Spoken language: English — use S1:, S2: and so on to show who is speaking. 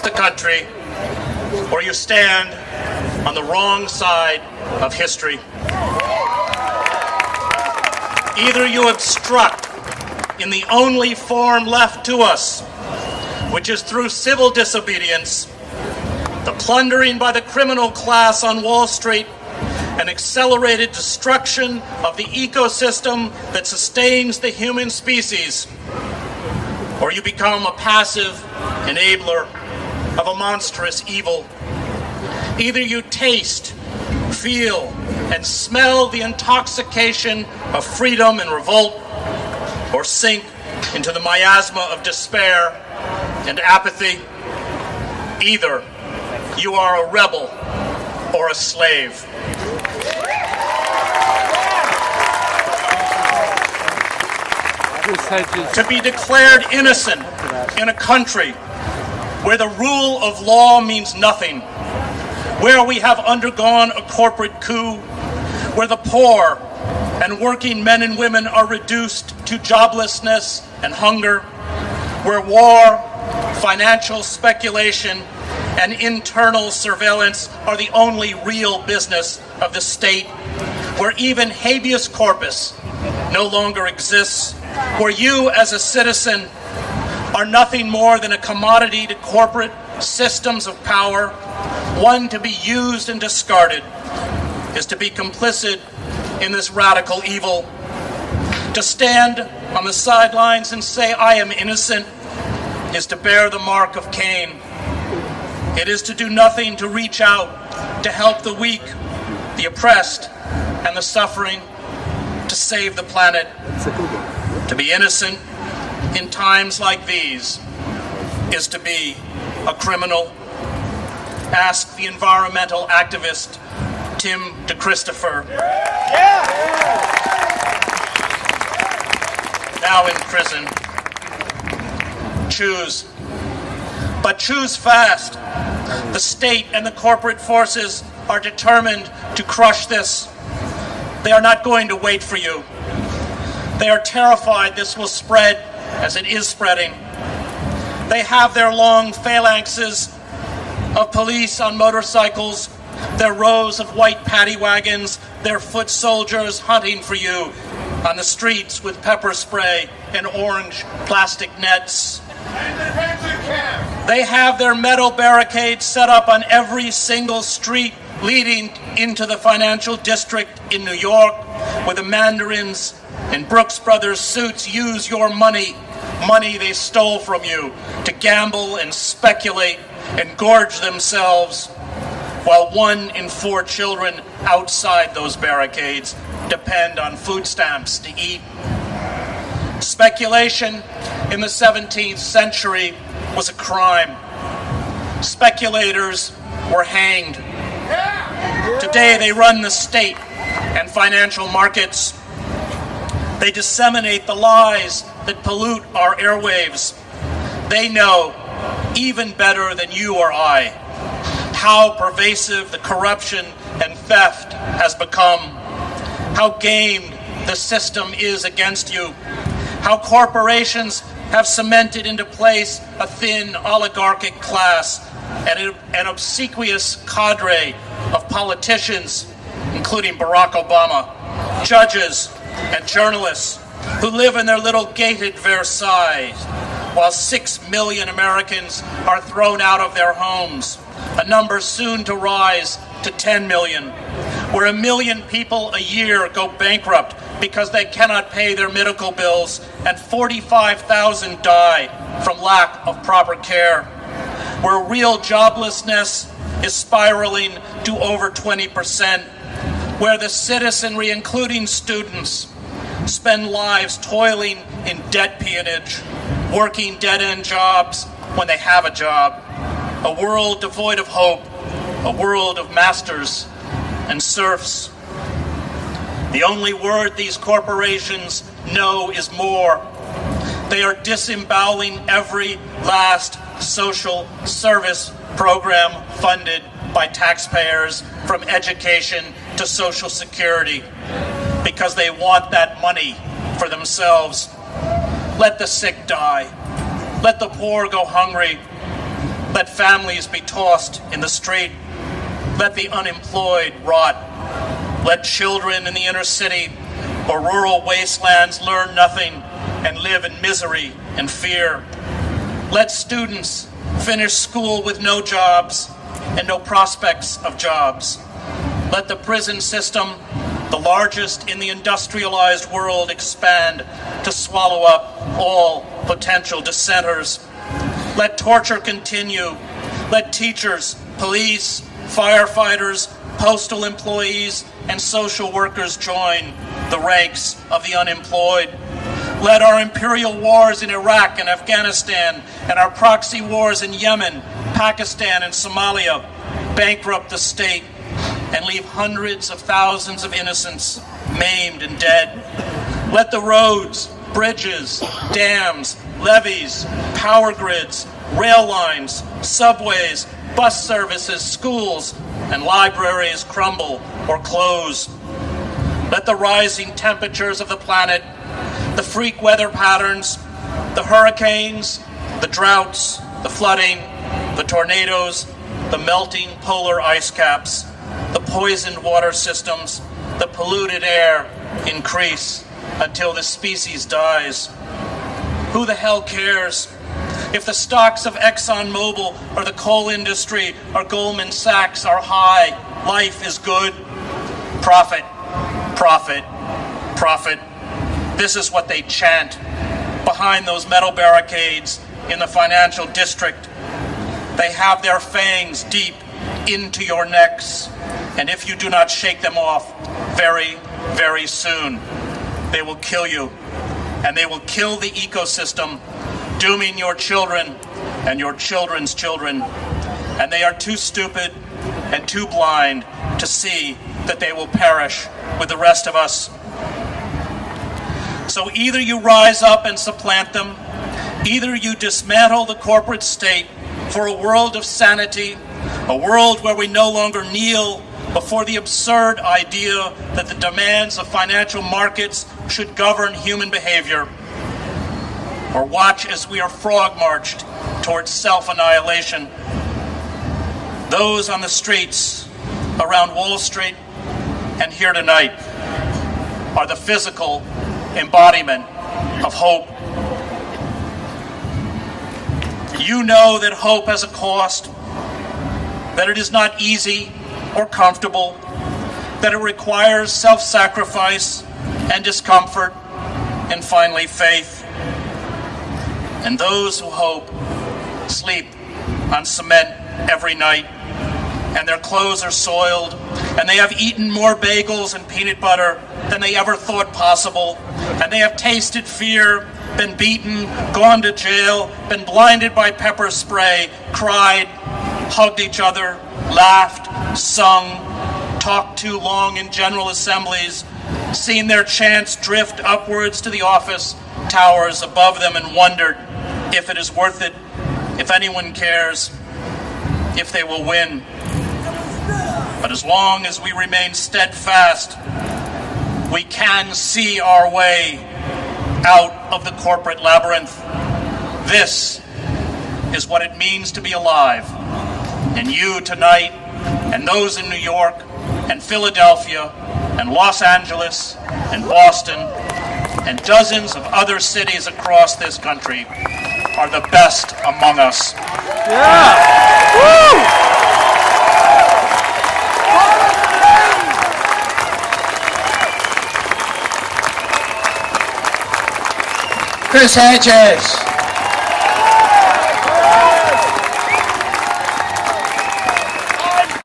S1: the country, or you stand on the wrong side of history. Either you obstruct in the only form left to us, which is through civil disobedience, the plundering by the criminal class on Wall Street, and accelerated destruction of the ecosystem that sustains the human species, or you become a passive enabler of a monstrous evil. Either you taste, feel, and smell the intoxication of freedom and revolt, or sink into the miasma of despair and apathy. Either you are a rebel or a slave. To be declared innocent in a country where the rule of law means nothing, where we have undergone a corporate coup, where the poor and working men and women are reduced to joblessness and hunger, where war, financial speculation, and internal surveillance are the only real business of the state, where even habeas corpus no longer exists, where you as a citizen are nothing more than a commodity to corporate systems of power, one to be used and discarded, is to be complicit in this radical evil. To stand on the sidelines and say, "I am innocent," is to bear the mark of Cain. It is to do nothing to reach out, to help the weak, the oppressed, and the suffering, to save the planet. To be innocent in times like these is to be a criminal. Ask the environmental activist Tim DeChristopher, now in prison. Choose, but choose fast. The state and the corporate forces are determined to crush this. They are not going to wait for you. They are terrified this will spread as it is spreading. They have their long phalanxes of police on motorcycles, their rows of white paddy wagons, their foot soldiers hunting for you on the streets with pepper spray and orange plastic nets. They have their metal barricades set up on every single street leading into the financial district in New York, where the mandarins in Brooks Brothers suits use your money they stole from you, to gamble and speculate and gorge themselves, while 1 in 4 children outside those barricades depend on food stamps to eat. Speculation in the 17th century was a crime. Speculators were hanged. Today they run the state and financial markets. They disseminate the lies that pollute our airwaves. They know, even better than you or I, how pervasive the corruption and theft has become, how gamed the system is against you, how corporations have cemented into place a thin oligarchic class and an obsequious cadre of politicians, including Barack Obama, judges, and journalists who live in their little gated Versailles, while 6 million Americans are thrown out of their homes, a number soon to rise to 10 million, where 1 million people a year go bankrupt because they cannot pay their medical bills, and 45,000 die from lack of proper care, where real joblessness is spiraling to over 20%, where the citizenry, including students, spend lives toiling in debt peonage, working dead-end jobs when they have a job, a world devoid of hope, a world of masters and serfs. The only word these corporations know is more. They are disemboweling every last social service program funded by taxpayers, from education to Social Security, because they want that money for themselves. Let the sick die. Let the poor go hungry. Let families be tossed in the street. Let the unemployed rot. Let children in the inner city or rural wastelands learn nothing and live in misery and fear. Let students finish school with no jobs and no prospects of jobs. Let the prison system, the largest in the industrialized world, expand to swallow up all potential dissenters. Let torture continue. Let teachers, police, firefighters, postal employees, and social workers join the ranks of the unemployed. Let our imperial wars in Iraq and Afghanistan and our proxy wars in Yemen, Pakistan, and Somalia bankrupt the state and leave hundreds of thousands of innocents maimed and dead. Let the roads, bridges, dams, levees, power grids, rail lines, subways, bus services, schools, and libraries crumble or close. Let the rising temperatures of the planet, the freak weather patterns, the hurricanes, the droughts, the flooding, the tornadoes, the melting polar ice caps, the poisoned water systems, the polluted air increase until the species dies. Who the hell cares? If the stocks of ExxonMobil or the coal industry or Goldman Sachs are high, life is good. Profit, profit, profit. This is what they chant behind those metal barricades in the financial district. They have their fangs deep into your necks, and if you do not shake them off very, very soon, they will kill you, and they will kill the ecosystem, dooming your children and your children's children. And they are too stupid and too blind to see that they will perish with the rest of us. So either you rise up and supplant them, either you dismantle the corporate state for a world of sanity, a world where we no longer kneel before the absurd idea that the demands of financial markets should govern human behavior, or watch as we are frog-marched towards self-annihilation. Those on the streets around Wall Street and here tonight are the physical embodiment of hope. You know that hope has a cost, that it is not easy or comfortable, that it requires self-sacrifice and discomfort, and finally faith. And those who hope sleep on cement every night, and their clothes are soiled, and they have eaten more bagels and peanut butter than they ever thought possible, and they have tasted fear, been beaten, gone to jail, been blinded by pepper spray, cried, hugged each other, laughed, sung, talked too long in general assemblies, seen their chants drift upwards to the office towers above them, and wondered if it is worth it, if anyone cares, if they will win. But as long as we remain steadfast, we can see our way out of the corporate labyrinth. This is what it means to be alive. And you tonight, and those in New York, and Philadelphia, and Los Angeles, and Boston, and dozens of other cities across this country are the best among us.
S2: Yeah! Woo!
S3: Chris Hedges.